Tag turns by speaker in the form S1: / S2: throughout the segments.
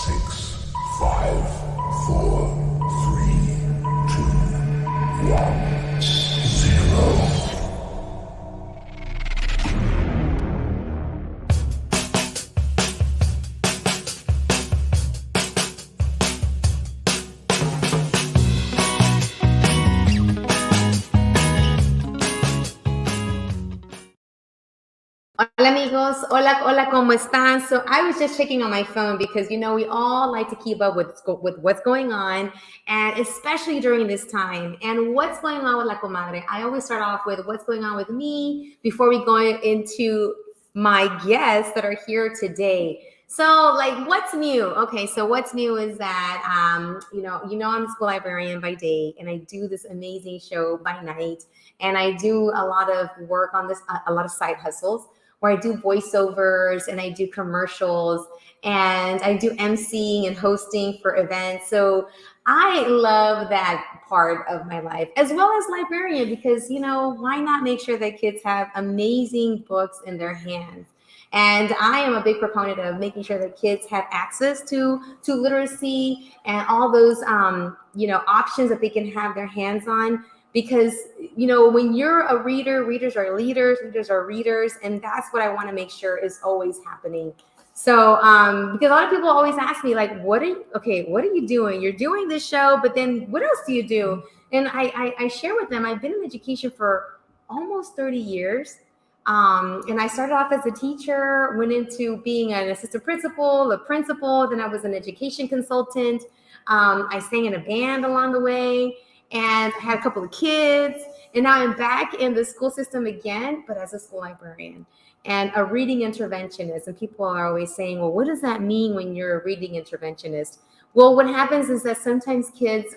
S1: 6, 5, 4, 3, 2, 1, 0.
S2: Hola amigos, hola, ¿cómo están? So I was just checking on my phone because, we all like to keep up with what's going on, and especially during this time. And what's going on with La Comadre? I always start off with what's going on with me before we go into my guests that are here today. So, like, what's new? Okay, so what's new is that, I'm a school librarian by day, and I do this amazing show by night, and I do a lot of work on this, a lot of side hustles where I do voiceovers and I do commercials and I do emceeing and hosting for events. So I love that part of my life as well as librarian because, why not make sure that kids have amazing books in their hands? And I am a big proponent of making sure that kids have access to literacy and all those options that they can have their hands on, because when you're a reader, readers are leaders, leaders are readers, and that's what I want to make sure is always happening. So because a lot of people always ask me, like, what are you doing? You're doing this show, but then what else do you do? And I share with them, I've been in education for almost 30 years. And I started off as a teacher, went into being an assistant principal, a principal, then I was an education consultant. I sang in a band along the way, and I had a couple of kids, and now I'm back in the school system again, but as a school librarian and a reading interventionist. And people are always saying, well, what does that mean when you're a reading interventionist? Well, what happens is that sometimes kids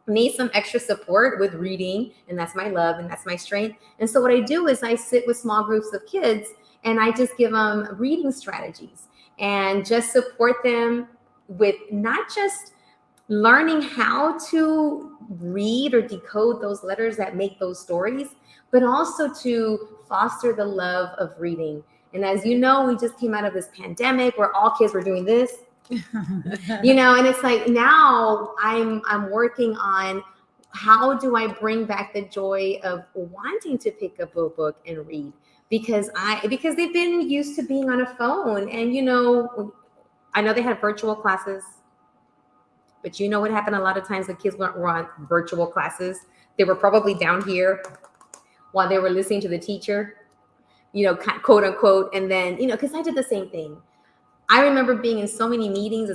S2: need some extra support with reading, and that's my love and that's my strength. And so what I do is I sit with small groups of kids and I just give them reading strategies and just support them with not just learning how to read or decode those letters that make those stories, but also to foster the love of reading. And as you know, we just came out of this pandemic where all kids were doing this, and it's like now I'm working on how do I bring back the joy of wanting to pick up a book and read, because they've been used to being on a phone. And I know they had virtual classes, but you know what happened a lot of times when kids were on virtual classes? They were probably down here while they were listening to the teacher, quote unquote. And then, because I did the same thing. I remember being in so many meetings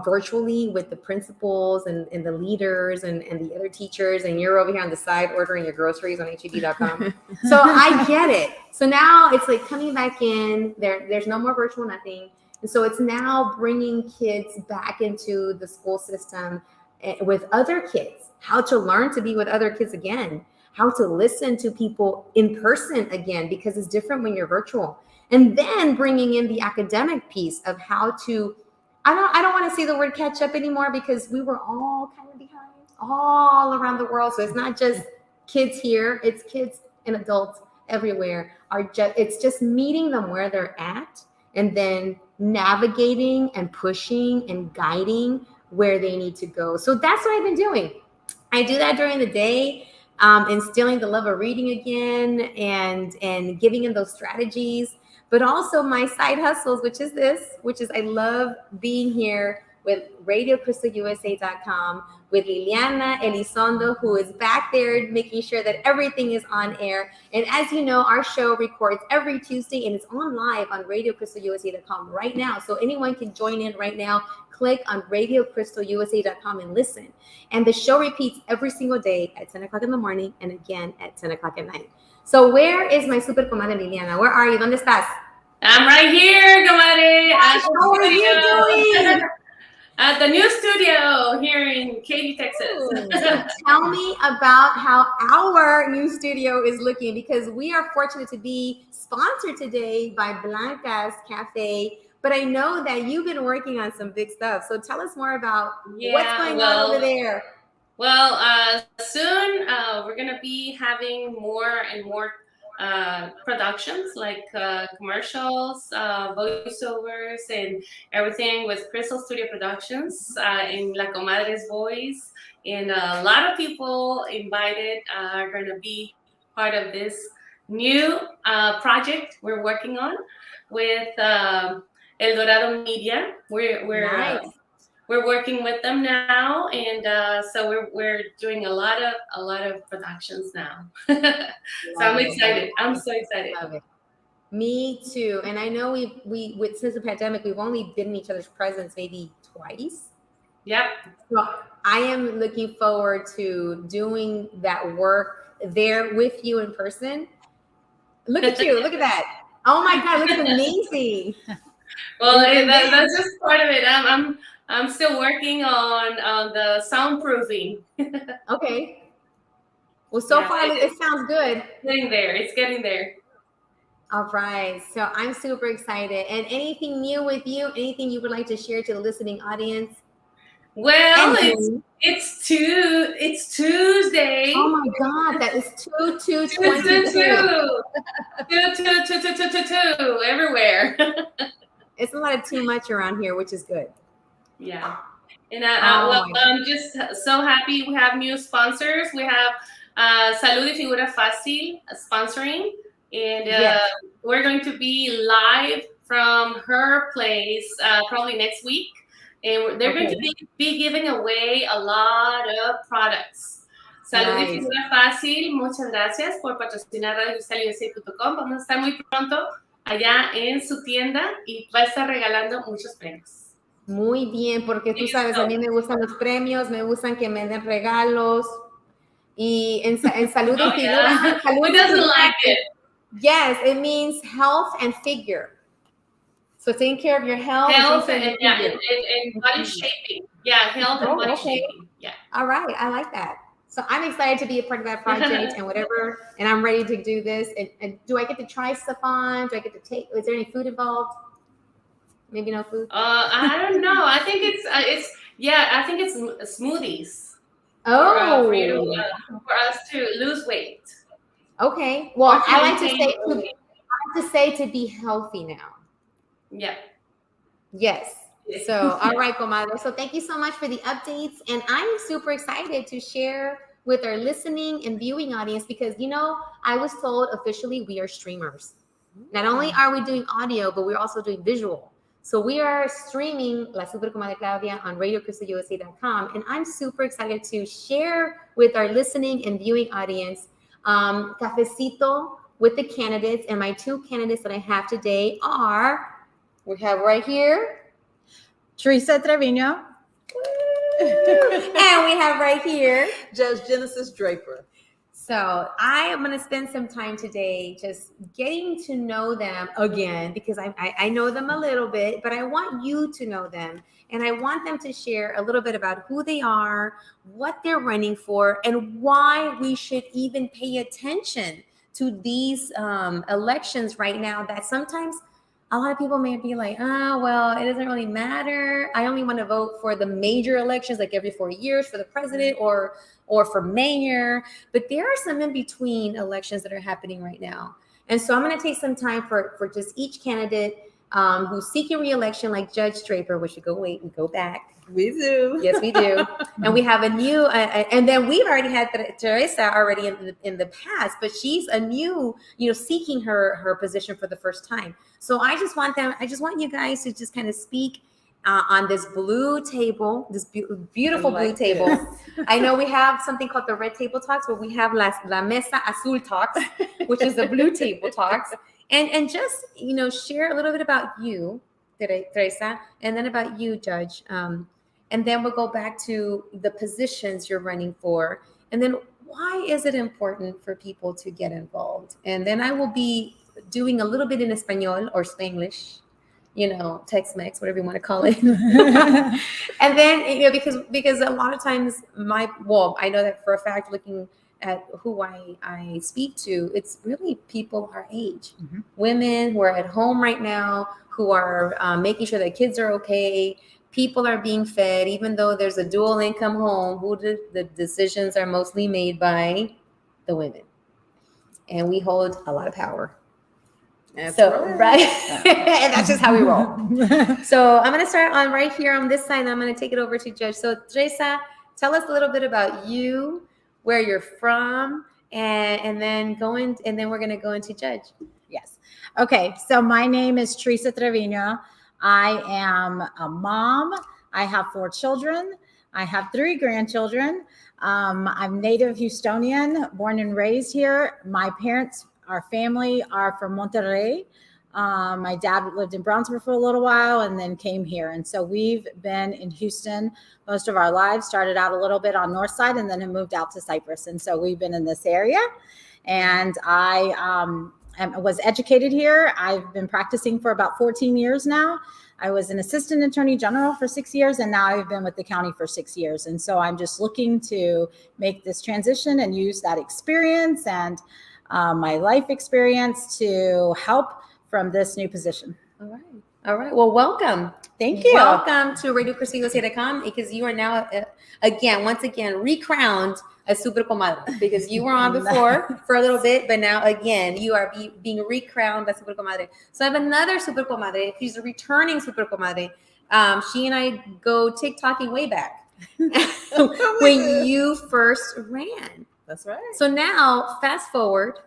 S2: virtually with the principals and the leaders and the other teachers, and you're over here on the side ordering your groceries on HEB.com. So I get it. So now it's like coming back in. There's no more virtual nothing. And so it's now bringing kids back into the school system with other kids, how to learn to be with other kids again, how to listen to people in person again, because it's different when you're virtual. And then bringing in the academic piece of how to, I don't want to say the word catch up anymore, because we were all kind of behind all around the world. So it's not just kids here, it's kids and adults everywhere. It's just meeting them where they're at and then navigating and pushing and guiding where they need to go. So that's what I've been doing. I do that during the day, instilling the love of reading again and giving them those strategies. But also my side hustles, which is I love being here with RadioCrystalUSA.com with Liliana Elizondo, who is back there making sure that everything is on air. And as you know, our show records every Tuesday and it's on live on RadioCrystalUSA.com right now. So anyone can join in right now. Click on RadioCrystalUSA.com and listen. And the show repeats every single day at 10 o'clock in the morning and again at 10 o'clock at night. So where is my super comadre Liliana? Where are you? ¿Dónde estás?
S3: I'm right here, Comadre.
S2: How are you doing?
S3: At the new studio here in Katy, Texas.
S2: So tell me about how our new studio is looking, because we are fortunate to be sponsored today by Blanca's Cafe. But I know that you've been working on some big stuff. So tell us more about what's going on over there.
S3: Well, soon we're going to be having more and more productions like commercials, voiceovers, and everything with Crystal Studio Productions in La Comadre's voice. And a lot of people invited are going to be part of this new project we're working on with El Dorado Media.
S2: Nice.
S3: We're working with them now, and so we're doing a lot of productions now. So I'm
S2: Love it.
S3: excited. I'm so excited.
S2: Love it. Me too. And I know we since the pandemic, we've only been in each other's presence maybe twice.
S3: Yep.
S2: So I am looking forward to doing that work there with you in person. Look at you. Look at that. Oh my God, looks amazing.
S3: Well, that's just part of it. I'm still working on the soundproofing.
S2: Okay. Well, so
S3: Yeah,
S2: far it sounds good.
S3: It's getting there.
S2: All right. So I'm super excited. And anything new with you? Anything you would like to share to the listening audience?
S3: Well, it's Tuesday.
S2: Oh my God, that is 2
S3: everywhere.
S2: It's a lot of too much around here, which is good.
S3: Yeah. And I'm just so happy we have new sponsors. We have Salud y Figura Fácil sponsoring, and we're going to be live from her place probably next week. And they're going to be giving away a lot of products. Salud y Figura Fácil, muchas gracias por patrocinar radiovisualusa.com. Vamos a estar muy pronto allá en su tienda y va a estar regalando muchos premios.
S2: Muy bien, porque tú sabes, a mí me gustan los premios, me gustan que me den regalos. Y en Salud y Figura.
S3: Who doesn't like it?
S2: Yes, it means health and figure. So taking care of your health
S3: and body shaping. Yeah, health and body shaping. Yeah.
S2: All right, I like that. So I'm excited to be a part of that project and whatever, and I'm ready to do this. And do I get to try stuff on? Do I get to take? Is there any food involved? Maybe no food.
S3: I don't know. I think it's smoothies.
S2: Oh,
S3: for us to lose weight.
S2: Okay. Well, I like to say to be healthy now.
S3: Yeah.
S2: Yes. So, all right, Comadre. So thank you so much for the updates. And I'm super excited to share with our listening and viewing audience because, I was told officially we are streamers. Not only are we doing audio, but we're also doing visual. So we are streaming La Super Comadre Claudia on RadioCrystalUSA.com. And I'm super excited to share with our listening and viewing audience cafecito with the candidates. And my two candidates that I have today we have right here,
S4: Teresa Trevino.
S2: And we have right here,
S4: Judge Genesis Draper.
S2: So I am going to spend some time today just getting to know them again because I know them a little bit, but I want you to know them. And I want them to share a little bit about who they are, what they're running for, and why we should even pay attention to these elections right now that sometimes a lot of people may be like, well, it doesn't really matter. I only want to vote for the major elections like every 4 years for the president or for mayor. But there are some in between elections that are happening right now. And so I'm going to take some time for just each candidate who's seeking re-election, like Judge Draper, which we go back.
S4: We do.
S2: Yes, we do. And we have a new, and then we've already had Teresa already in the past, but she's a new, seeking her position for the first time. So I just want you guys to just kind of speak on this blue table, this beautiful blue table. I know we have something called the red table talks, but we have La Mesa Azul talks, which is the blue table talks. And just, share a little bit about you, Teresa, and then about you, Judge. And then we'll go back to the positions you're running for. And then why is it important for people to get involved? And then I will be doing a little bit in Espanol or Spanglish, Tex-Mex, whatever you want to call it. And then, because a lot of times I know that for a fact, looking at who I speak to, it's really people our age, women who are at home right now, who are making sure that kids are okay. People are being fed, even though there's a dual income home, the decisions are mostly made by the women. and we hold a lot of power.
S4: That's
S2: Right. And that's just how we roll. So I'm going to start on right here on this side, and I'm going to take it over to Judge. So Teresa, tell us a little bit about you, where you're from, and then we're going to go into Judge.
S4: Yes. Okay. So my name is Teresa Trevino. I am a mom. I have 4 children. I have 3 grandchildren. I'm native Houstonian, born and raised here. My parents, our family, are from Monterrey. My dad lived in Brownsville for a little while and then came here. And so we've been in Houston most of our lives, started out a little bit on North Side and then have moved out to Cypress. And so we've been in this area. And I was educated here. I've been practicing for about 14 years now. I was an assistant attorney general for 6 years, and now I've been with the county for 6 years. And so I'm just looking to make this transition and use that experience and my life experience to help from this new position.
S2: All right. All right. Well, welcome.
S4: Thank you.
S2: Welcome to RadioCruzCiego.com, because you are now, once again, recrowned a Super Comadre, because you were on before for a little bit, but now, again, you are being recrowned as Super Comadre. So I have another Super Comadre. She's a returning Super Comadre. She and I go TikToking way back when you first ran.
S4: That's right.
S2: So now, fast forward,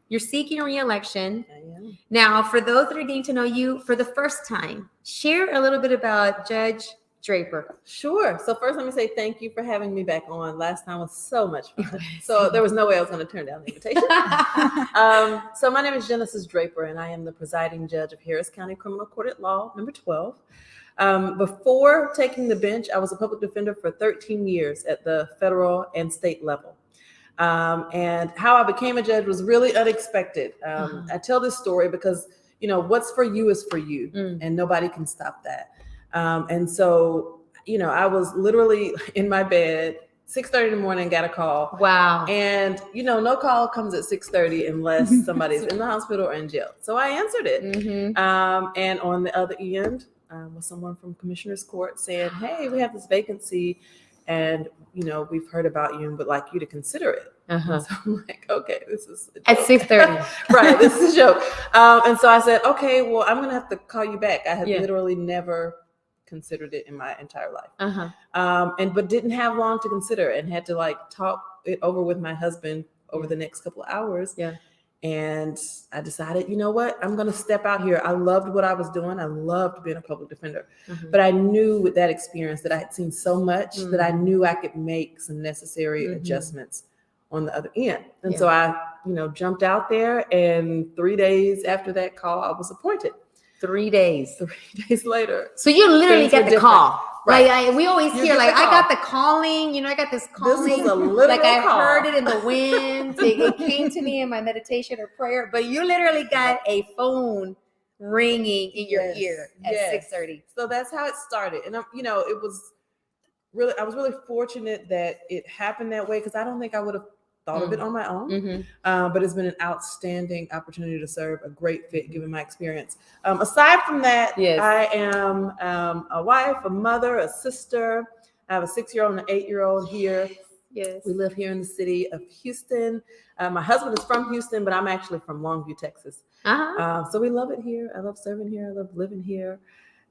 S2: you're seeking re-election.
S4: I am.
S2: Now, for those that are getting to know you for the first time, share a little bit about Judge Draper.
S5: Sure. So first, let me say thank you for having me back on. Last time was so much fun. So there was no way I was going to turn down the invitation. So my name is Genesis Draper, and I am the presiding judge of Harris County Criminal Court at Law, number 12. Before taking the bench, I was a public defender for 13 years at the federal and state level. And how I became a judge was really unexpected. I tell this story because, what's for you is for you, and nobody can stop that. And so, I was literally in my bed, 6:30 in the morning, got a call.
S2: Wow.
S5: And, no call comes at 6:30 unless somebody's in the hospital or in jail. So I answered it.
S2: Mm-hmm.
S5: And on the other end was someone from Commissioner's Court saying, hey, we have this vacancy and, we've heard about you and would like you to consider it.
S2: Uh-huh.
S5: So I'm like, okay, this is a
S2: At
S5: joke.
S2: 6:30.
S5: Right, this is a joke. And so I said, okay, well, I'm going to have to call you back. I had
S2: Yeah.
S5: literally never considered it in my entire life.
S2: Uh-huh.
S5: But didn't have long to consider and had to talk it over with my husband over the next couple of hours.
S2: Yeah.
S5: And I decided, you know what, I'm going to step out here. I loved what I was doing. I loved being a public defender, but I knew with that experience that I had seen so much that I knew I could make some necessary adjustments on the other end. And so I, jumped out there, and 3 days after that call, I was appointed.
S2: 3 days.
S5: 3 days later.
S2: So you literally
S5: Things
S2: get
S5: were
S2: the
S5: different.
S2: call.
S5: Right.
S2: We always
S5: You
S2: hear,
S5: get the
S2: I
S5: call.
S2: got the calling, I got this calling.
S5: This was a literal
S2: I
S5: call.
S2: heard it in the wind. It came to me in my meditation or prayer, but you literally got a phone ringing in your ear at 6:30.
S5: So that's how it started. And, it was really, I was really fortunate that it happened that way, because I don't think I would have thought of it on my own. But it's been an outstanding opportunity to serve, a great fit given my experience. Aside from that,
S2: Yes.
S5: I am a wife, a mother, a sister. I have a 6-year-old and an 8-year-old here.
S2: Yes.
S5: We live here in the city of Houston. My husband is from Houston, but I'm actually from Longview, Texas.
S2: Uh-huh.
S5: So we love it here. I love serving here. I love living here.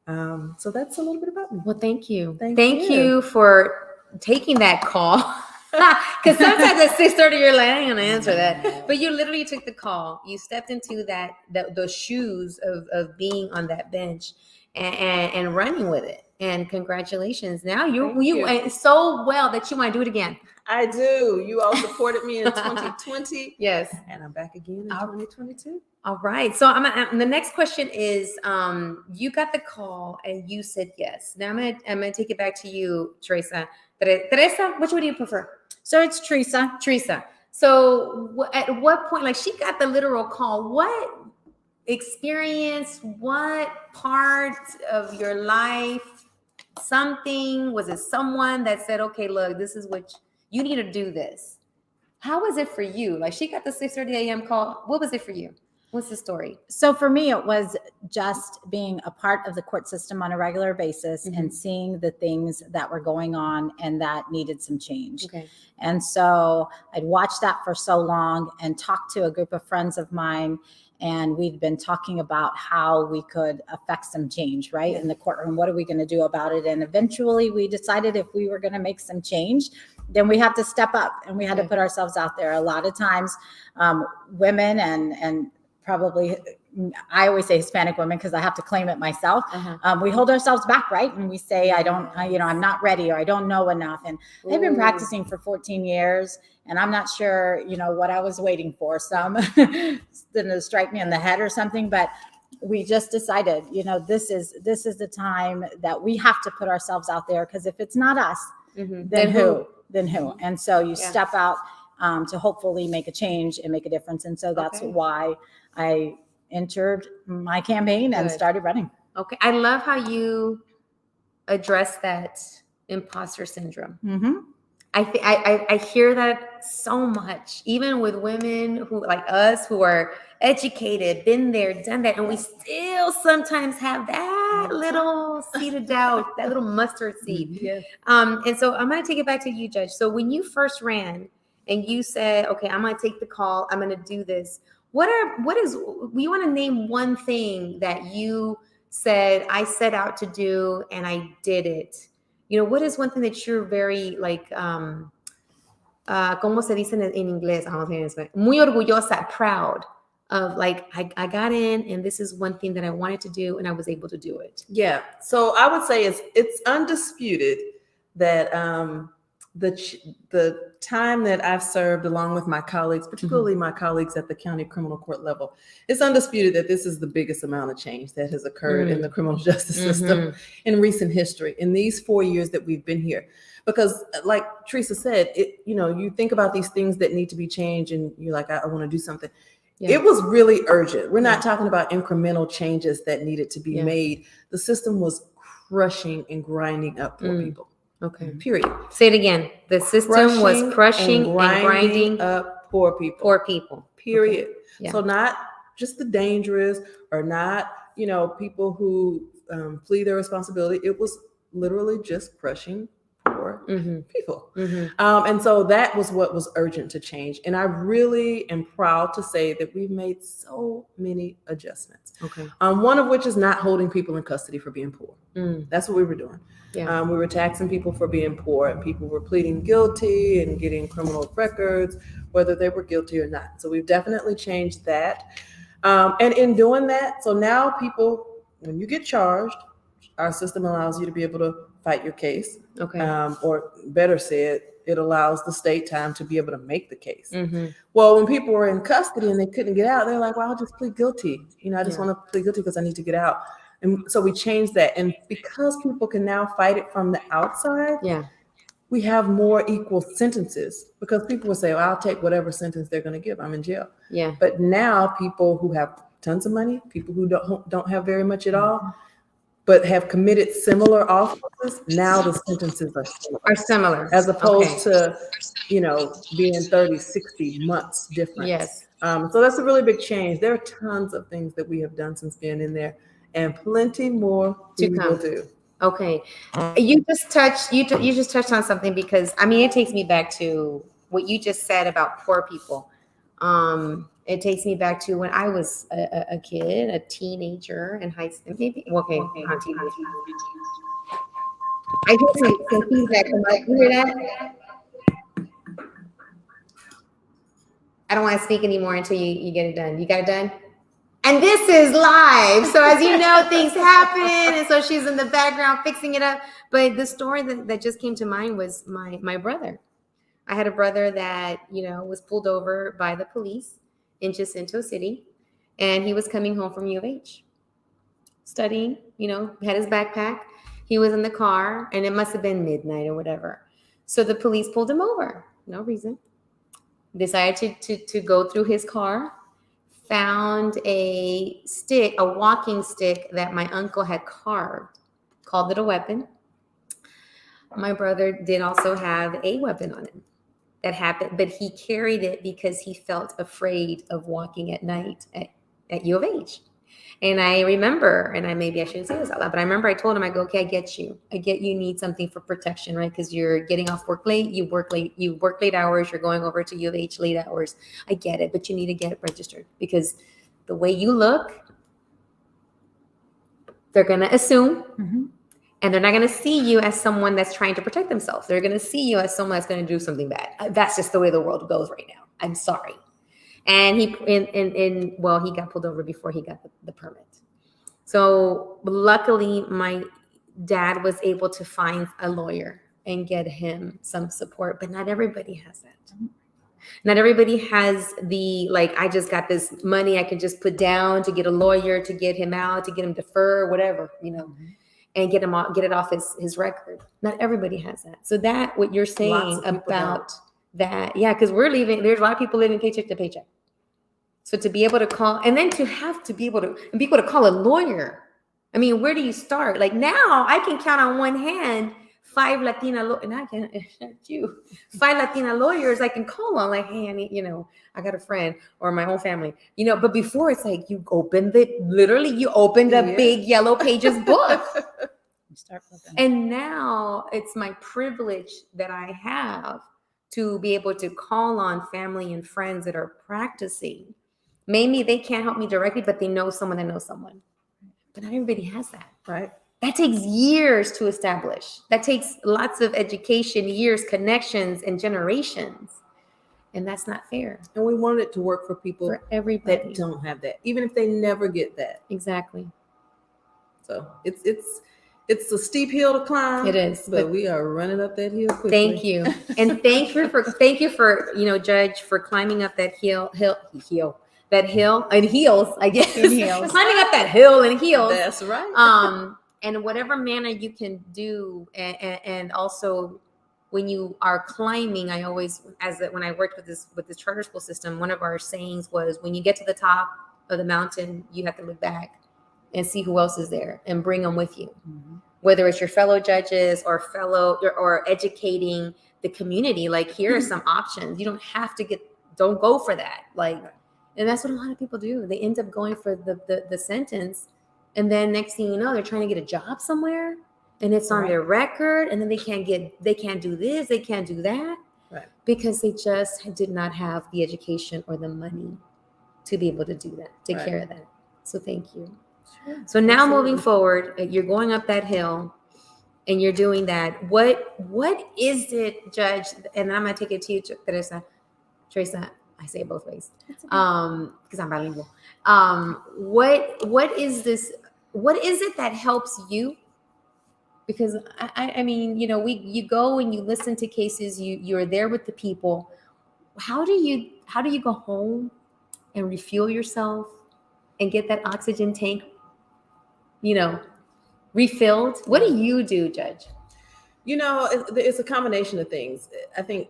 S5: So that's a little bit about me.
S2: Well, thank you.
S5: Thank
S2: you
S5: you.
S2: for taking that call. Because sometimes at 6:30 you're like, I ain't gonna answer that. But you literally took the call. You stepped into those shoes of being on that bench and running with it. And congratulations. Now you and so well that you want to do it again.
S5: I do. You all supported me in 2020.
S2: Yes.
S5: And I'm back again in 2022.
S2: All right. So the next question is, you got the call and you said yes. Now I'm gonna take it back to you, Teresa. Teresa, which one do you prefer?
S4: So it's Teresa.
S2: Teresa. So at what point, she got the literal call, what experience, what part of your life, was it someone that said, okay, look, this is what you need to do this? How was it for you? She got the 6:30 a.m. call. What was it for you? What's the story?
S4: So for me, it was just being a part of the court system on a regular basis and seeing the things that were going on and that needed some change.
S2: Okay.
S4: And so I'd watched that for so long and talked to a group of friends of mine, and we'd been talking about how we could affect some change, right, in the courtroom. What are we going to do about it? And eventually we decided if we were going to make some change, then we had to step up and we had to put ourselves out there. A lot of times women and probably, I always say Hispanic women because I have to claim it myself. We hold ourselves back, right? And we say, I'm not ready, or I don't know enough. And I've been practicing for 14 years and I'm not sure, what I was waiting for. Some to strike me in the head or something, but we just decided, this is the time that we have to put ourselves out there, because if it's not us, then who? And so you step out to hopefully make a change and make a difference. And so that's why I entered my campaign and started running.
S2: Okay. I love how you address that imposter syndrome. I hear that so much, even with women who like us, who are educated, been there, done that, and we still sometimes have that little seed of doubt, that little mustard seed. And so I'm going to take it back to you, Judge. So when you first ran and you said, okay, I'm going to take the call, I'm going to do this. We want to name one thing that you said, I set out to do and I did it. What is one thing that you're very like, ¿cómo se dice en inglés? I don't know if it's muy orgullosa, proud of, like, I got in and this is one thing that I wanted to do and I was able to do it.
S5: Yeah. So I would say it's undisputed that the time that I've served along with my colleagues, particularly my colleagues at the county criminal court level, it's undisputed that this is the biggest amount of change that has occurred in the criminal justice system in recent history, in these 4 years that we've been here. Because like Teresa said, you think about these things that need to be changed and you're like, I want to do something. It was really urgent. We're not talking about incremental changes that needed to be made. The system was crushing and grinding up poor people.
S2: Okay.
S5: Period.
S2: Say it again. The system was crushing and grinding
S5: up poor people.
S2: Poor people.
S5: Period.
S2: Okay. Yeah.
S5: So not just the dangerous or not, people who flee their responsibility. It was literally just crushing poor people. And so that was what was urgent to change. And I really am proud to say that we've made so many adjustments.
S2: Okay.
S5: One of which is not holding people in custody for being poor. That's what we were doing.
S2: Yeah.
S5: We were taxing people for being poor, and people were pleading guilty and getting criminal records, whether they were guilty or not. So we've definitely changed that. And in doing that, so now people, when you get charged, our system allows you to be able to fight your case.
S2: Okay.
S5: Or better said, it allows the state time to be able to make the case. Well, when people were in custody and they couldn't get out, they're like, well, I'll just plead guilty. I just want to plead guilty because I need to get out. And so we changed that. And because people can now fight it from the outside, we have more equal sentences, because people will say, well, I'll take whatever sentence they're going to give. I'm in jail.
S2: Yeah.
S5: But now people who have tons of money, people who don't have very much at all, but have committed similar offenses, now the sentences are similar. As opposed to, being 30, 60 months difference.
S2: Yes.
S5: So that's a really big change. There are tons of things that we have done since being in there, and plenty more
S2: to
S5: we will do.
S2: Okay. You just touched on something, because it takes me back to what you just said about poor people. It takes me back to when I was a kid, a teenager in high school. Maybe not teenager. I hear some feedback. You hear that? I don't want to speak anymore until you get it done. You got it done? And this is live. So as you know, things happen. And so she's in the background fixing it up. But the story that just came to mind was my brother. I had a brother that, was pulled over by the police in Jacinto City. And he was coming home from U of H, studying, had his backpack. He was in the car, and it must have been midnight or whatever. So the police pulled him over. No reason. Decided to go through his car. Found a walking stick that my uncle had carved, called it a weapon. My brother did also have a weapon on him. That happened, but he carried it because he felt afraid of walking at night at U of H. And I remember, and maybe I shouldn't say this out loud, but I remember I told him, I go, okay, I get you need something for protection, right? Because you're getting off work late, you work late hours, you're going over to U of H late hours. I get it, but you need to get it registered because the way you look, they're going to assume, and they're not going to see you as someone that's trying to protect themselves. They're going to see you as someone that's going to do something bad. That's just the way the world goes right now. I'm sorry. And he got pulled over before he got the permit. So luckily, my dad was able to find a lawyer and get him some support, but not everybody has that. Not everybody has I just got this money I can just put down to get a lawyer, to get him out, to get him defer, whatever, and get it off his record. Not everybody has that. So that what you're saying about that, yeah, because there's a lot of people living paycheck to paycheck. So to be able to call, and then to be able to call a lawyer. I mean, where do you start? Like now I can count on one hand 5 Latina lawyers, and I can you 5 Latina lawyers I can call on, like, hey, I need, I got a friend or my whole family, but before it's like you open the big yellow pages book.
S4: You start flipping.
S2: And now it's my privilege that I have to be able to call on family and friends that are practicing. Maybe they can't help me directly, but they know someone that knows someone. But not everybody has that.
S5: Right.
S2: That takes years to establish. That takes lots of education, years, connections, and generations. And that's not fair.
S5: And we want it to work for people
S2: For everybody
S5: that don't have that, even if they never get that.
S2: Exactly.
S5: So it's a steep hill to climb.
S2: It is,
S5: but we are running up that hill quickly.
S2: Thank you, and thank you for Judge, for climbing up that hill and heels, I guess.
S4: In heels.
S2: Climbing up that hill in heels.
S5: That's right.
S2: And whatever manner you can do, and also when you are climbing, I always, when I worked with this charter school system, one of our sayings was, when you get to the top of the mountain, you have to look back and see who else is there and bring them with you. Mm-hmm. Whether it's your fellow judges or educating the community, like here are some options. You don't go for that. And that's what a lot of people do. They end up going for the sentence. And then next thing you know, they're trying to get a job somewhere and it's on their record. And then they can't do this, they can't do that.
S5: Right.
S2: Because they just did not have the education or the money to be able to do that, take care of that. So thank you. Sure. So now moving forward, you're going up that hill and you're doing that. What is it, Judge? And I'm going to take it to you, Teresa. I say it both ways because I'm bilingual. What is this? What is it that helps you? Because I mean, you go and you listen to cases. You're there with the people. How do you go home and refuel yourself and get that oxygen tank, refilled? What do you do, Judge?
S5: It's a combination of things. I think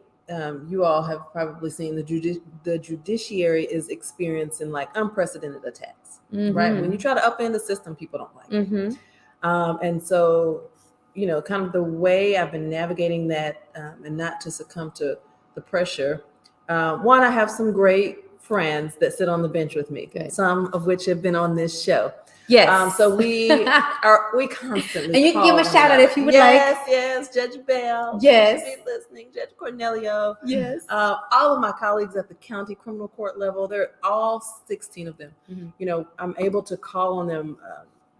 S5: you all have probably seen the judiciary is experiencing unprecedented attacks, right? When you try to upend the system, people don't like it. And so, kind of the way I've been navigating that and not to succumb to the pressure. One, I have some great friends that sit on the bench with me, some of which have been on this show.
S2: Yes.
S5: So we constantly.
S2: And you can give them a shout out if you would like.
S5: Yes, Judge Bell.
S2: Yes.
S5: Be listening, Judge Cornelio.
S2: Yes.
S5: All of my colleagues at the county criminal court level, they're all 16 of them. Mm-hmm. I'm able to call on them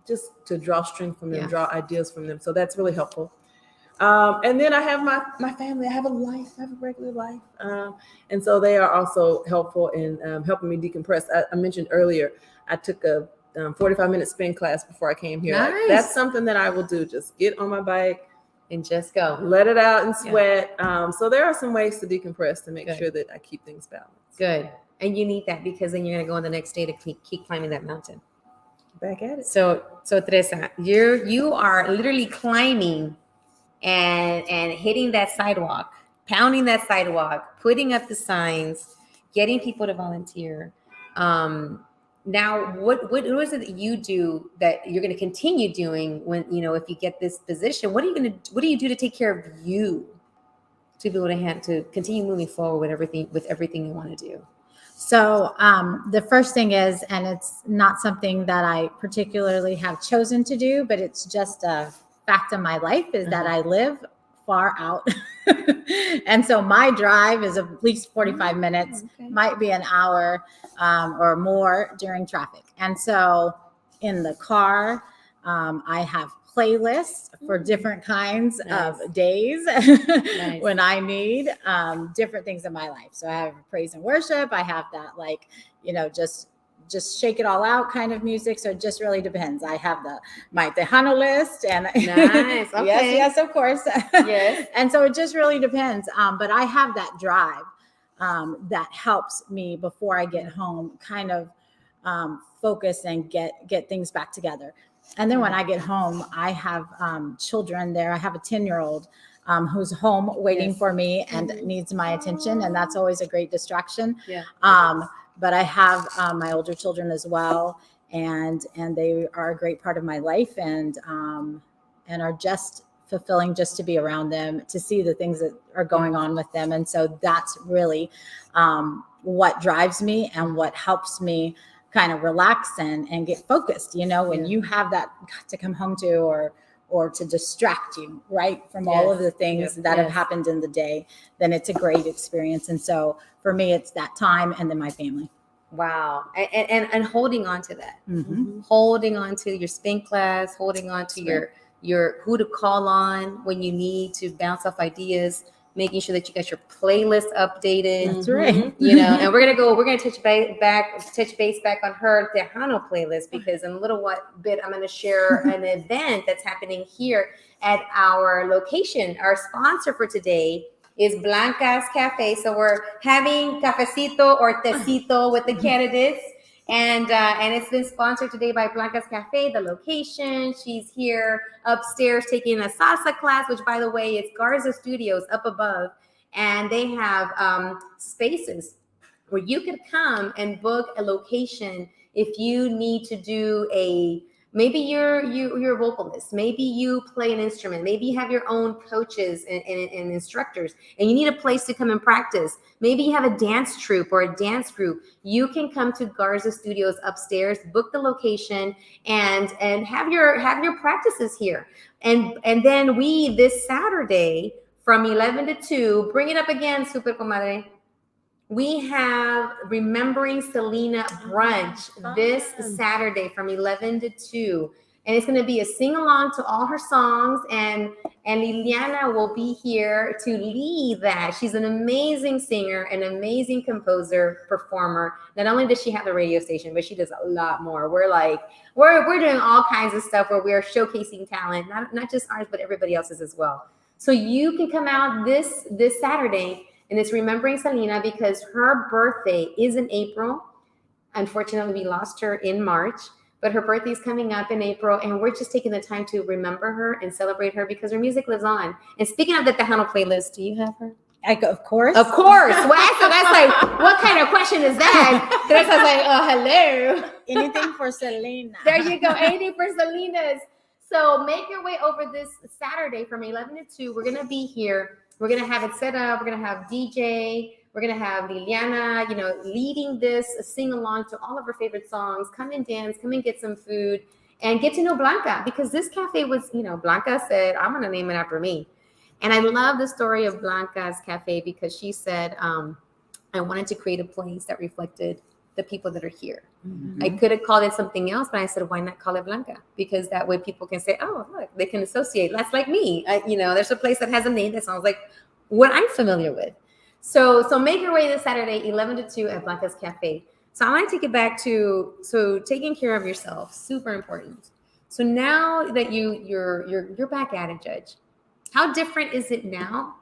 S5: just to draw strength from them, draw ideas from them. So that's really helpful. And then I have my family. I have a life. I have a regular life. And so they are also helpful in helping me decompress. I mentioned earlier, I took a 45-minute spin class before I came here.
S2: Nice.
S5: That's something that I will do. Just get on my bike
S2: and just go.
S5: Let it out and sweat. So there are some ways to decompress to make sure that I keep things balanced.
S2: Good. And you need that because then you're going to go on the next day to keep climbing that mountain.
S5: Back at it.
S2: So Teresa, you are literally climbing and hitting that sidewalk, pounding that sidewalk, putting up the signs, getting people to volunteer. Now, what is it that you do that you're going to continue doing when, if you get this position? What do you do to take care of you to be able to continue moving forward with everything you want to do?
S4: So the first thing is, and it's not something that I particularly have chosen to do, but it's just a fact of my life, is that I live far out. And so my drive is at least 45 minutes, might be an hour or more during traffic. And so in the car, I have playlists for different kinds of days when I need different things in my life. So I have praise and worship. I have that, like, just shake it all out kind of music. So it just really depends. I have my Tejano list, and
S2: Nice. Okay.
S4: yes, of course.
S2: Yes.
S4: And so it just really depends. But I have that drive that helps me before I get home, kind of focus and get things back together. And then when I get home, I have children there. I have a 10-year-old who's home waiting for me and needs my attention. And that's always a great distraction.
S2: Yeah.
S4: But I have my older children as well. And they are a great part of my life, and are just fulfilling just to be around them, to see the things that are going on with them. And so that's really what drives me and what helps me kind of relax and get focused, when you have that to come home to, or to distract you, right, from all of the things that have happened in the day, then it's a great experience. And so for me, it's that time and then my family.
S2: Wow. And holding on to that, holding on to your spin class, holding on to your who to call on when you need to bounce off ideas, making sure that you got your playlist updated.
S4: That's right.
S2: And we're gonna touch base back on her Tejano playlist, because in a little bit I'm gonna share an event that's happening here at our location. Our sponsor for today is Blanca's Cafe. So we're having cafecito or tecito with the candidates. And it's been sponsored today by Blanca's Cafe, the location. She's here upstairs taking a salsa class, which, by the way, it's Garza Studios up above. And they have spaces where you could come and book a location if you need to do maybe you're a vocalist, maybe you play an instrument, maybe you have your own coaches and instructors, and you need a place to come and practice. Maybe you have a dance troupe or a dance group. You can come to Garza Studios upstairs, book the location, and have your practices here. And then we, this Saturday from 11 to 2, bring it up again, Super Comadre. We have Remembering Selena brunch this Saturday from 11 to 2. And it's going to be a sing-along to all her songs. And Liliana will be here to lead that. She's an amazing singer, an amazing composer, performer. Not only does she have the radio station, but she does a lot more. We're doing all kinds of stuff where we're showcasing talent, not just ours, but everybody else's as well. So you can come out this Saturday. And it's Remembering Selena because her birthday is in April. Unfortunately, we lost her in March, but her birthday is coming up in April. And we're just taking the time to remember her and celebrate her because her music lives on. And speaking of the Tejano playlist, do you have her?
S4: Of course.
S2: Of course. Well, so that's like, what kind of question is that? That's like, oh, hello.
S4: Anything for Selena.
S2: There you go. Anything for Selena's. So make your way over this Saturday from 11 to 2. We're going to be here. We're going to have it set up. We're going to have DJ. We're going to have Liliana, leading this sing-along to all of her favorite songs. Come and dance. Come and get some food. And get to know Blanca. Because this cafe was, Blanca said, I'm going to name it after me. And I love the story of Blanca's Cafe because she said, I wanted to create a place that reflected the people that are here. Mm-hmm. I could have called it something else, but I said, why not call it Blanca? Because that way people can say, oh, look, they can associate. That's like me. There's a place that has a name that sounds like what I'm familiar with. So make your way this Saturday, 11 to 2 at Blanca's Cafe. So I want to take it back to, taking care of yourself, super important. So now that you're back at it, Judge, how different is it now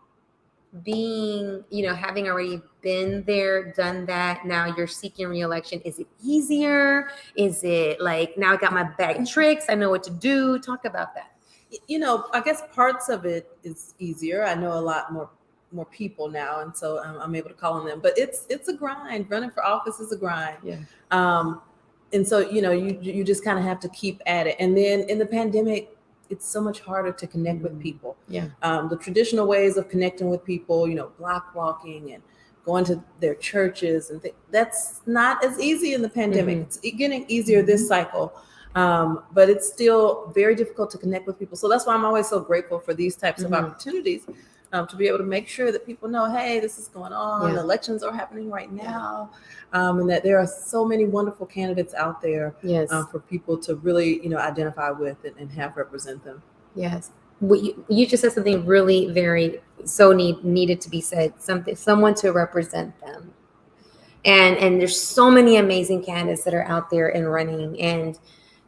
S2: being, having already been there, done that, now you're seeking re-election? Is it easier? Is it like, now I got my bag of tricks, I know what to do? Talk about that.
S5: I guess parts of it is easier. I know a lot more people now, and so I'm able to call on them. But it's a grind. Running for office is a grind.
S2: Yeah.
S5: And so you just kind of have to keep at it. And then in the pandemic, it's so much harder to connect with people.
S2: Yeah.
S5: The traditional ways of connecting with people, block walking and going to their churches and that's not as easy in the pandemic.
S2: Mhm.
S5: It's getting easier this cycle, but it's still very difficult to connect with people. So that's why I'm always so grateful for these types of opportunities, to be able to make sure that people know, hey, this is going on.
S2: Yeah.
S5: Elections are happening right now, and that there are so many wonderful candidates out there
S2: Yes.
S5: for people to really, identify with and have represent them.
S2: Yes. You just said something really very needed to be said. Someone to represent them. And there's so many amazing candidates that are out there and running. And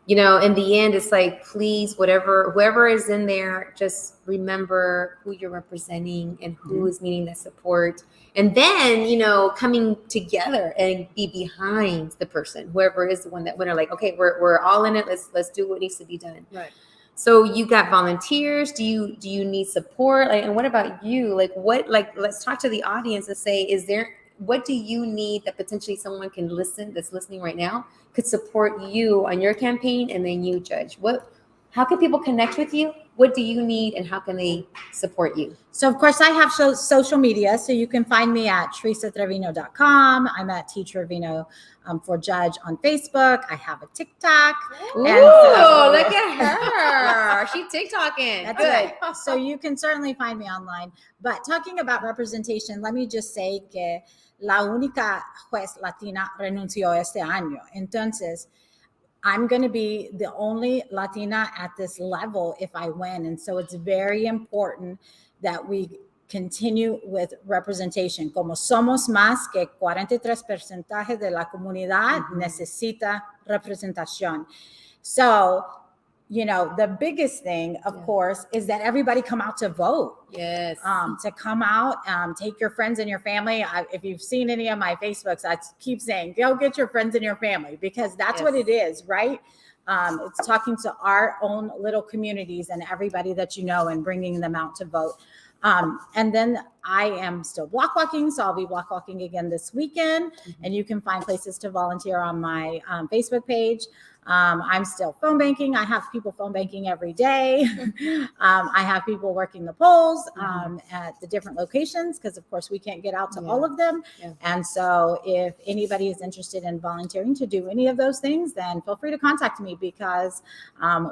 S2: in the end, it's like, please, whoever is in there, just remember who you're representing and who is needing that support. And then, coming together and be behind the person, whoever is the one that winner, like, okay, we're all in it. Let's do what needs to be done.
S5: Right.
S2: So you got volunteers. Do you need support? And what about you? Let's talk to the audience and say, what do you need that potentially someone that's listening right now could support you on your campaign, and then you judge how can people connect with you? What do you need, and how can they support you?
S4: So, of course, I have social media. So you can find me at teresatrevino.com. I'm at T. Trevino for Judge on Facebook. I have a TikTok.
S2: Ooh,
S4: And
S2: look at her. She's TikToking.
S4: That's
S2: Good.
S4: right. So you can certainly find me online. But talking about representation, let me just say que la única juez latina renunció este año. Entonces, I'm going to be the only Latina at this level if I win. And so it's very important that we continue with representation. Como somos más que 43% de la comunidad, necesita representación. So, the biggest thing, of course, is that everybody come out to vote.
S2: Yes.
S4: To come out, take your friends and your family. If you've seen any of my Facebooks, I keep saying, go get your friends and your family, because that's what it is, right? It's talking to our own little communities and everybody that you know and bringing them out to vote. And then I am still block walking, so I'll be block walking again this weekend. And you can find places to volunteer on my Facebook page. I'm still phone banking. I have people phone banking every day. I have people working the polls at the different locations, because of course we can't get out to all of them. And so if anybody is interested in volunteering to do any of those things, then feel free to contact me, because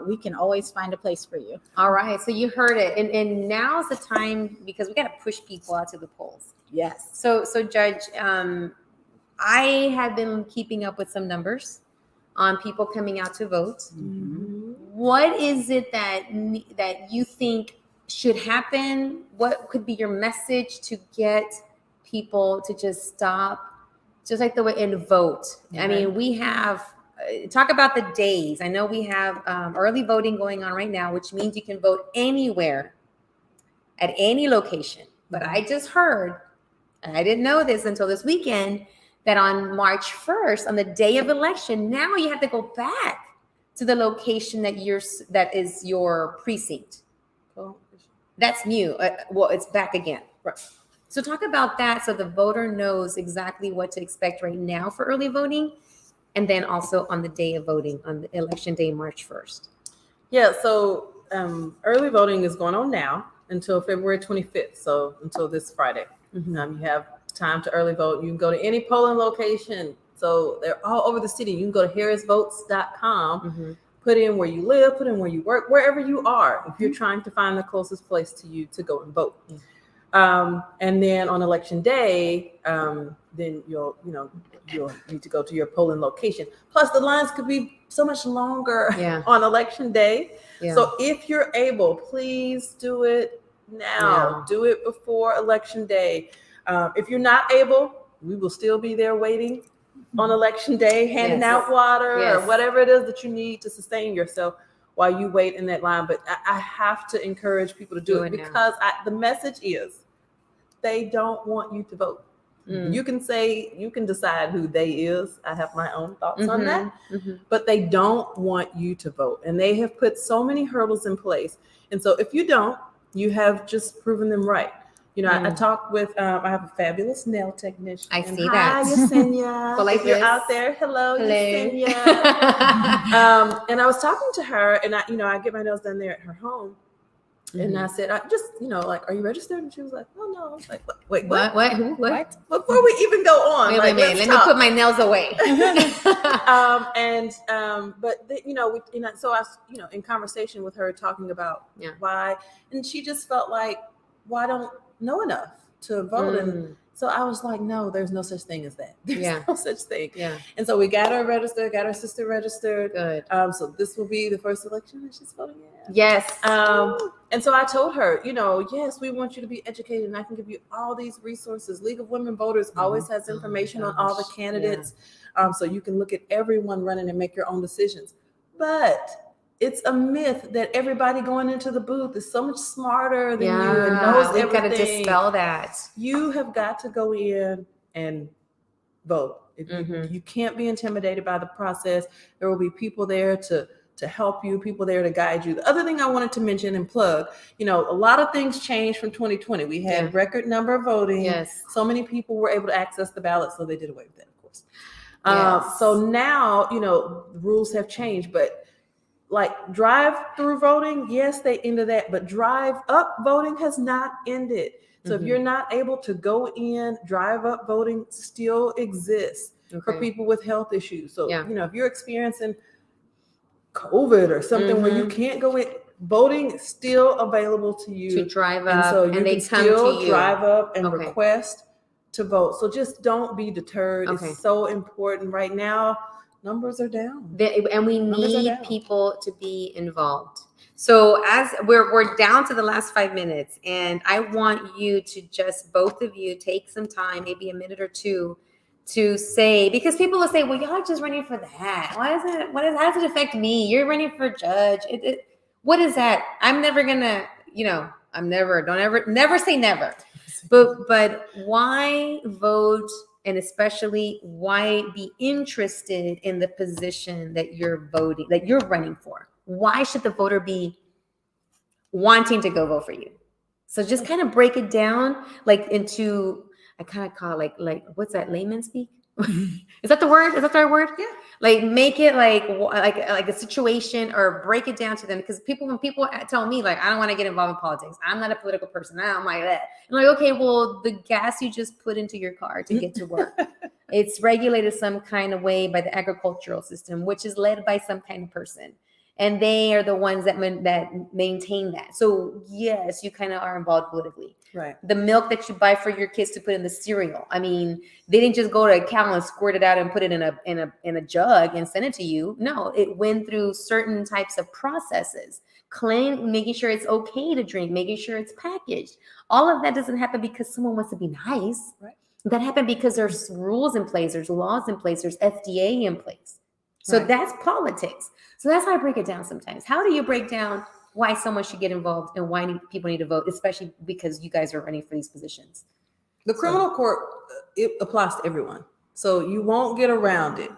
S4: we can always find a place for you.
S2: All right. So you heard it. And now's the time, because we got to push people out to the polls.
S4: Yes.
S2: So Judge, I have been keeping up with some numbers on people coming out to vote. What is it that you think should happen? What could be your message to get people to just stop, just like the way, and vote? I mean, we have, talk about the days. I know we have early voting going on right now, which means you can vote anywhere at any location. But I just heard, and I didn't know this until this weekend, that on March 1st, on the day of election, now you have to go back to the location that is your precinct. That's new. Well, it's back again.
S5: Right.
S2: So talk about that, so the voter knows exactly what to expect right now for early voting, and then also on the day of voting, on the election day, March 1st.
S5: Yeah, so early voting is going on now until February 25th, so until this Friday. You have time to early vote. You can go to any polling location. So they're all over the city. You can go to harrisvotes.com, put in where you live, put in where you work, wherever you are, if you're trying to find the closest place to you to go and vote. And then on election day, then you'll need to go to your polling location. Plus the lines could be so much longer on election day. So if you're able, please do it now. Do it before election day. If you're not able, we will still be there waiting on election day, handing out water or whatever it is that you need to sustain yourself while you wait in that line. But I have to encourage people to do it because the message is they don't want you to vote. You can decide who they is. I have my own thoughts on that, but they don't want you to vote. And they have put so many hurdles in place. And so if you don't, you have just proven them right. I talked with, I have a fabulous nail technician.
S2: I see that.
S5: Hi, Yesenia.
S2: Well,
S5: if you're out there, hello. Yesenia. And I was talking to her, and I get my nails done there at her home. And I said, I just, like, are you registered? And she was like, oh, no. I was like, wait,
S2: What? Who? What?
S5: Before we even go on,
S2: Wait a minute. Let me put my nails away.
S5: So I was, in conversation with her talking about why, and she just felt like, well, I don't know enough to vote. And so I was like, no, there's no such thing as that. There's no such thing. Yeah. And so we got her registered, got her sister registered.
S2: Good.
S5: So this will be the first election that she's voting in.
S2: Yes.
S5: And so I told her, yes, we want you to be educated, and I can give you all these resources. League of Women Voters always has information on all the candidates. So you can look at everyone running and make your own decisions. But it's a myth that everybody going into the booth is so much smarter than you and knows everything.
S2: We've got to dispel that.
S5: You have got to go in and vote. You can't be intimidated by the process. There will be people there to help you, people there to guide you. The other thing I wanted to mention and plug, a lot of things changed from 2020. We had record number of voting. Yes. So many people were able to access the ballot, so they did away with that, of course. So now, the rules have changed, but like drive-through voting, yes, they ended that, but drive-up voting has not ended. So if you're not able to go in, drive-up voting still exists for people with health issues. So, if you're experiencing COVID or something where you can't go in, voting is still available to you.
S2: To drive up,
S5: and so you
S2: they
S5: can
S2: come
S5: still
S2: to you.
S5: drive up and request to vote. So just don't be deterred. It's so important right now. Numbers are down.
S2: And we need people to be involved. So as we're down to the last 5 minutes, and I want you to just, both of you, take some time, maybe a minute or two, to say, because people will say, well, y'all just running for that. How does it affect me? You're running for judge. What is that? I'm never gonna, never say never. But why vote? And especially, why be interested in the position that you're running for? Why should the voter be wanting to go vote for you? So just kind of break it down, like into, I kind of call it like what's that, layman speak? Is that the word? Is that the right word? Yeah. Like make it like a situation, or break it down to them. Because when people tell me like, I don't want to get involved in politics, I'm not a political person, I'm like that. I'm like, okay, well, the gas you just put into your car to get to work, it's regulated some kind of way by the agricultural system, which is led by some kind of person. And they are the ones that maintain that. So yes, you kind of are involved politically. Right. The milk that you buy for your kids to put in the cereal. I mean, they didn't just go to a cow and squirt it out and put it in a jug and send it to you. No, it went through certain types of processes. Making sure it's okay to drink, making sure it's packaged. All of that doesn't happen because someone wants to be nice. Right. That happened because there's rules in place, there's laws in place, there's FDA in place. So that's politics. So that's how I break it down sometimes. How do you break down why someone should get involved and why people need to vote, especially because you guys are running for these positions?
S5: The criminal court, it applies to everyone. So you won't get around it,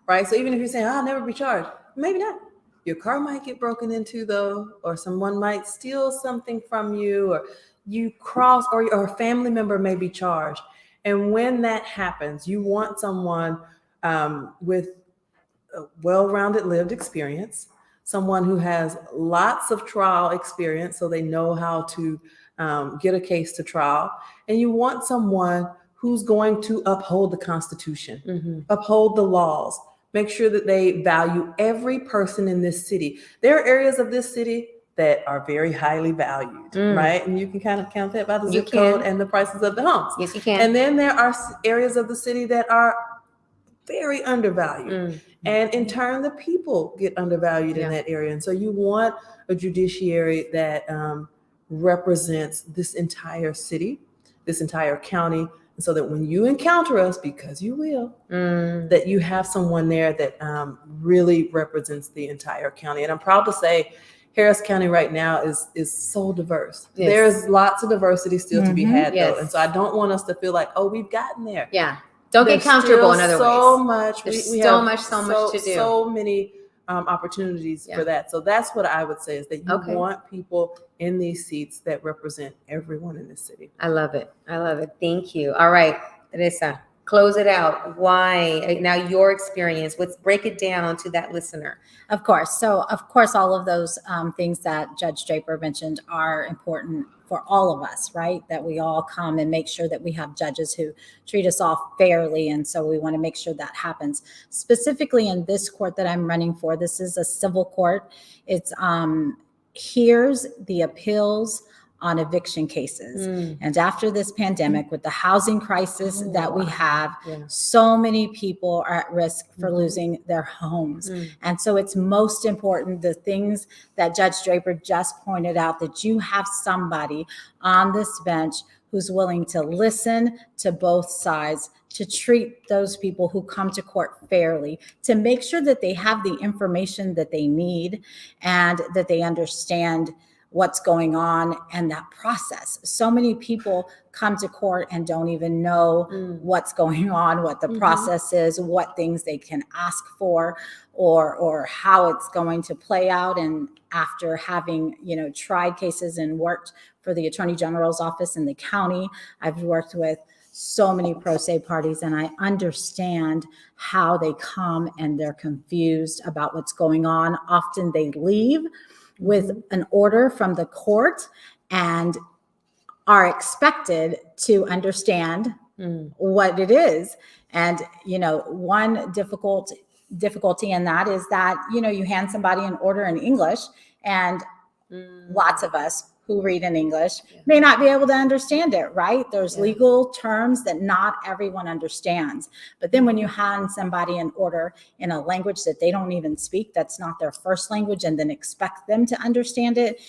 S5: right? So even if you're saying, I'll never be charged, maybe not. Your car might get broken into though, or someone might steal something from you, or you cross, or a family member may be charged. And when that happens, you want someone with a well-rounded lived experience, someone who has lots of trial experience so they know how to get a case to trial. And you want someone who's going to uphold the Constitution, uphold the laws, make sure that they value every person in this city. There are areas of this city that are very highly valued, right? And you can kind of count that by the zip code and the prices of the homes.
S2: Yes, you can.
S5: And then there are areas of the city that are very undervalued. And in turn, the people get undervalued in that area. And so you want a judiciary that represents this entire city, this entire county. And so that when you encounter us, because you will, that you have someone there that really represents the entire county. And I'm proud to say Harris County right now is so diverse. Yes. There's lots of diversity still to be had, though. And so I don't want us to feel like, oh, we've gotten there.
S2: Yeah. Don't get comfortable in other ways.
S5: There's
S2: we have so much to do.
S5: So many opportunities for that. So that's what I would say, is that you want people in these seats that represent everyone in this city.
S2: I love it. Thank you. All right, Teresa. close it out. Why? Now your experience. Let's break it down to that listener.
S4: Of course. So, of course, all of those things that Judge Draper mentioned are important for all of us, right? That we all come and make sure that we have judges who treat us all fairly. And so we want to make sure that happens. Specifically in this court that I'm running for, this is a civil court. It's hears the appeals on eviction cases. And after this pandemic, with the housing crisis that we have, so many people are at risk for losing their homes. And so it's most important, the things that Judge Draper just pointed out, that you have somebody on this bench who's willing to listen to both sides, to treat those people who come to court fairly, to make sure that they have the information that they need and that they understand what's going on and that process. So many people come to court and don't even know what's going on, what the process is, what things they can ask for, or how it's going to play out. And after having, tried cases and worked for the Attorney General's office in the county, I've worked with so many pro se parties, and I understand how they come and they're confused about what's going on. Often they leave with an order from the court and are expected to understand what it is. And, one difficulty in that is that, you hand somebody an order in English, and lots of us who read in English may not be able to understand it, right? There's legal terms that not everyone understands. But then when you hand somebody an order in a language that they don't even speak, that's not their first language, and then expect them to understand it,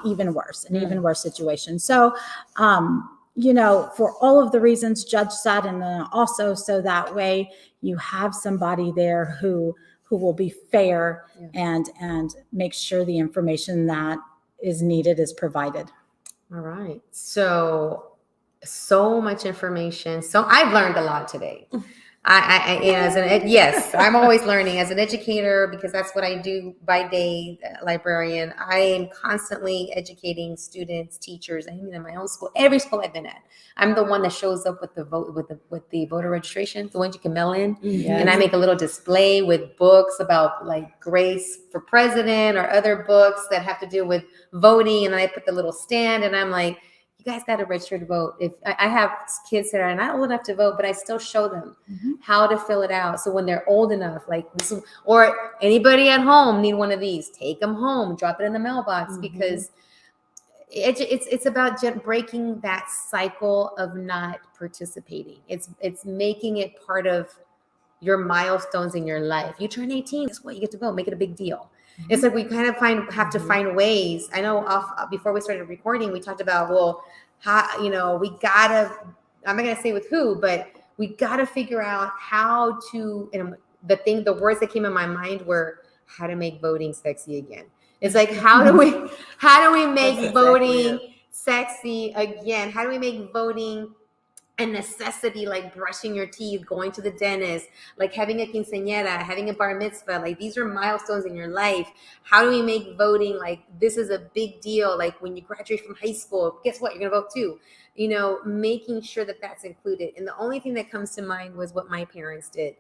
S4: even worse, an even worse situation. So, for all of the reasons Judge said, and then also so that way you have somebody there who will be fair and make sure the information that is needed is provided.
S2: All right. So much information. So I've learned a lot today. Yes, I'm always learning as an educator, because that's what I do by day, librarian. I am constantly educating students, teachers, I mean, in my own school, every school I've been at. I'm the one that shows up with the voter registration, the ones you can mail in. And I make a little display with books about like Grace for President or other books that have to do with voting. And I put the little stand, and I'm like, you guys got to register to vote. If I have kids that are not old enough to vote, but I still show them how to fill it out. So when they're old enough, like this, or anybody at home need one of these, take them home, drop it in the mailbox, because it's about breaking that cycle of not participating. It's making it part of your milestones in your life. You turn 18, guess what? You get to vote. Make it a big deal. It's like we kind of have to find ways. I know before we started recording, we talked about, well, how, we gotta, I'm not gonna say with who, but we gotta figure out how to, and the words that came in my mind were how to make voting sexy again. It's like, how do we make voting sexy again? How do we make voting a necessity, like brushing your teeth, going to the dentist, like having a quinceañera, having a bar mitzvah? Like, these are milestones in your life. How do we make voting like this is a big deal? Like when you graduate from high school, guess what? You're gonna vote too. Making sure that that's included. And the only thing that comes to mind was what my parents did.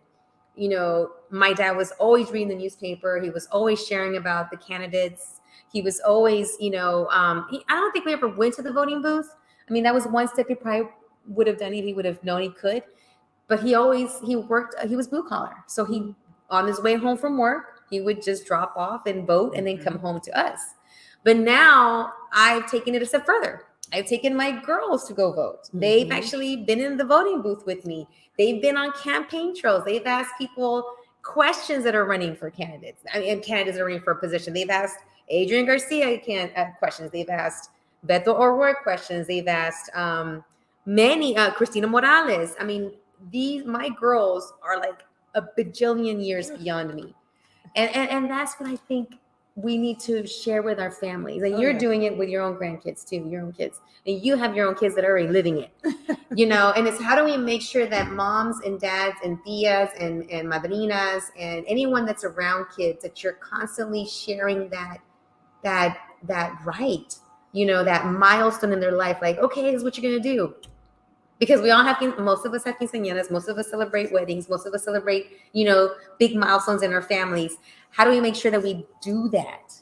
S2: My dad was always reading the newspaper. He was always sharing about the candidates. He was always, I don't think we ever went to the voting booth. I mean, that was one step he probably would have done if he would have known he could. But he worked, he was blue collar. So he, on his way home from work, he would just drop off and vote and then come home to us. But now I've taken it a step further. I've taken my girls to go vote. They've actually been in the voting booth with me. They've been on campaign trails. They've asked people questions that are running for candidates. And candidates are running for a position. They've asked Adrian Garcia questions. They've asked Beto O'Rourke questions. They've asked many, Cristina Morales. I mean, my girls are like a bajillion years beyond me. And that's what I think we need to share with our families. And you're doing it with your own grandkids too, your own kids. And you have your own kids that are already living it, and it's how do we make sure that moms and dads and tias and madrinas and anyone that's around kids, that you're constantly sharing that right, that milestone in their life. Like, okay, here's what you're going to do. because we all have, most of us have quinceañeras, most of us celebrate weddings, most of us celebrate, big milestones in our families. How do we make sure that we do that?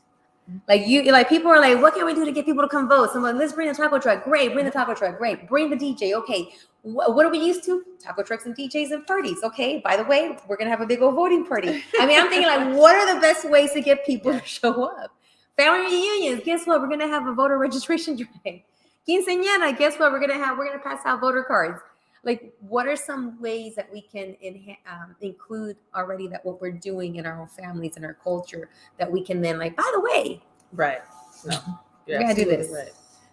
S2: Like people are like, what can we do to get people to come vote? Someone, let's bring the taco truck. Great, bring the taco truck. Great, bring the DJ. Okay, what are we used to? Taco trucks and DJs and parties. Okay, by the way, we're gonna have a big old voting party. I mean, I'm thinking like, what are the best ways to get people to show up? Family reunions. Guess what? We're gonna have a voter registration drive. Quinceañera. Guess what? We're gonna pass out voter cards. Like, what are some ways that we can include already that what we're doing in our own families and our culture that we can then, like, by the way,
S5: right? No,
S2: we're gonna do this.
S5: Right.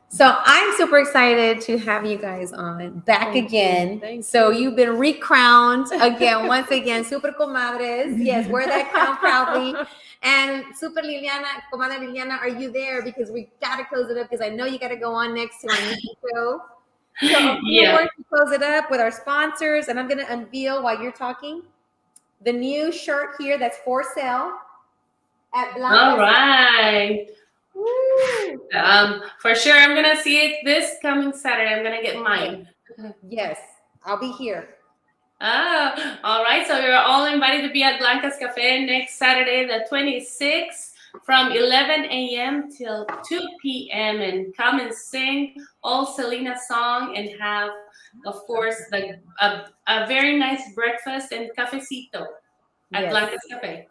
S2: So I'm super excited to have you guys on back again.
S5: Thank
S2: so you've been recrowned again, once again, super comadres. Yes, wear that crown proudly. And super Liliana, Comadre Liliana, are you there? Because we gotta close it up because I know you gotta go on next to our new show. So we're going to close it up with our sponsors, and I'm going to unveil while you're talking the new shirt here that's for sale at Blanca.
S3: All right. For sure, I'm going to see it this coming Saturday. I'm going to get mine.
S2: Yes, I'll be here.
S3: All right. So you're all invited to be at Blanca's Cafe next Saturday, the 26th. From 11 a.m. till 2 p.m. and come and sing all Selena's song and have, of course, a very nice breakfast and cafecito at Blanca's Cafe.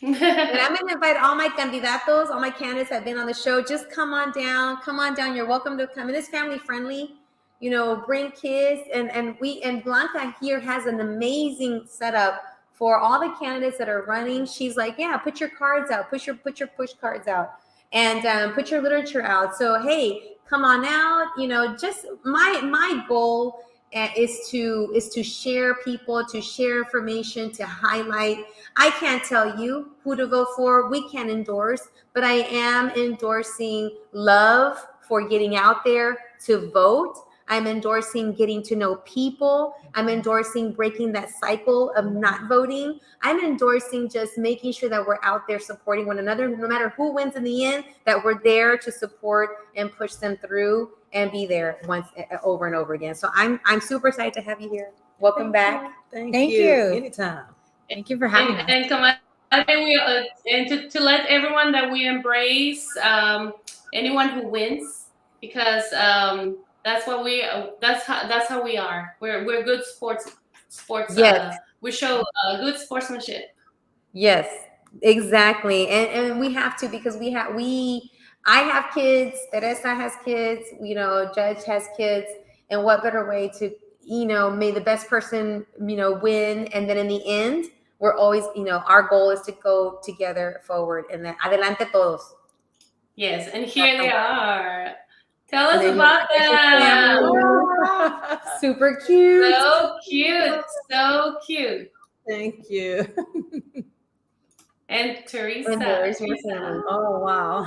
S2: And I'm going to invite all my candidatos, all my candidates that have been on the show. Just come on down. Come on down. You're welcome to come. And it's family friendly. Bring kids. And Blanca here has an amazing setup for all the candidates that are running. She's like, yeah, put your cards out, put your push cards out, and put your literature out. So hey, come on out. Just my goal is to share people, to share information, to highlight. I can't tell you who to vote for. We can't endorse, but I am endorsing love for getting out there to vote. I'm endorsing getting to know people. I'm endorsing breaking that cycle of not voting. I'm endorsing just making sure that we're out there supporting one another, no matter who wins in the end, that we're there to support and push them through and be there once over and over again. So I'm super excited to have you here. Welcome back.
S5: Thank you. Anytime.
S4: Thank you for having us.
S3: And come on, and to let everyone that we embrace anyone who wins, because that's what that's how we are. We're good sports.
S2: Yes.
S3: We show good sportsmanship.
S2: Yes, exactly. And we have to, because I have kids, Teresa has kids, Judge has kids, and what better way to, may the best person, win. And then in the end, we're always, our goal is to go together forward, and then adelante todos.
S3: Yes. And here they are. Tell us about them.
S2: Super cute.
S3: So cute. So cute.
S5: Thank you.
S3: And Teresa.
S2: And there's your family.
S4: Oh, wow.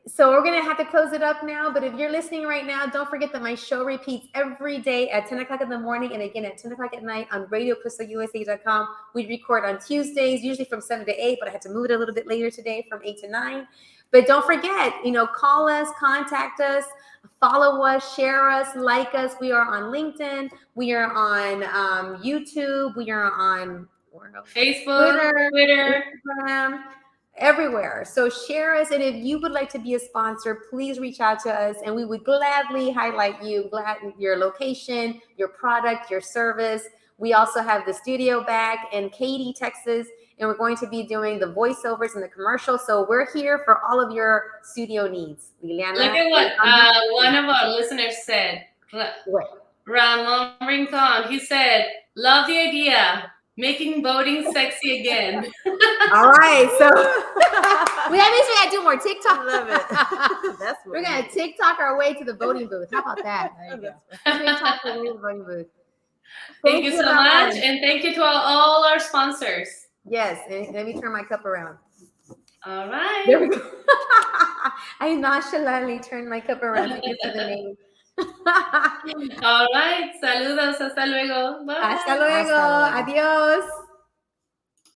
S2: So we're going to have to close it up now. But if you're listening right now, don't forget that my show repeats every day at 10 o'clock in the morning and again at 10 o'clock at night on RadioCrystalUSA.com. We record on Tuesdays, usually from 7 to 8, but I had to move it a little bit later today from 8 to 9. But don't forget, call us, contact us, follow us, share us, like us. We are on LinkedIn. We are on YouTube. We are on
S3: Facebook, Twitter,
S2: Instagram, everywhere. So share us. And if you would like to be a sponsor, please reach out to us and we would gladly highlight your location, your product, your service. We also have the studio back in Katy, Texas. And we're going to be doing the voiceovers and the commercials. So we're here for all of your studio needs. Liliana,
S3: look at what one of our listeners said. Ramon Rincon, he said, love the idea. Making voting sexy again.
S2: All right. So we gotta do more TikTok.
S5: I love it. That's
S2: we're going to TikTok our way to the voting booth. How about that? There you go. TikTok our way to the voting booth.
S3: Thank you so much. And thank you to all our sponsors.
S2: Yes, and let me turn my cup around.
S3: All right.
S2: There we go. I nonchalantly turned my cup around to get to the name.
S3: All right. Saludos. Hasta luego. Bye.
S2: Hasta luego. Adiós.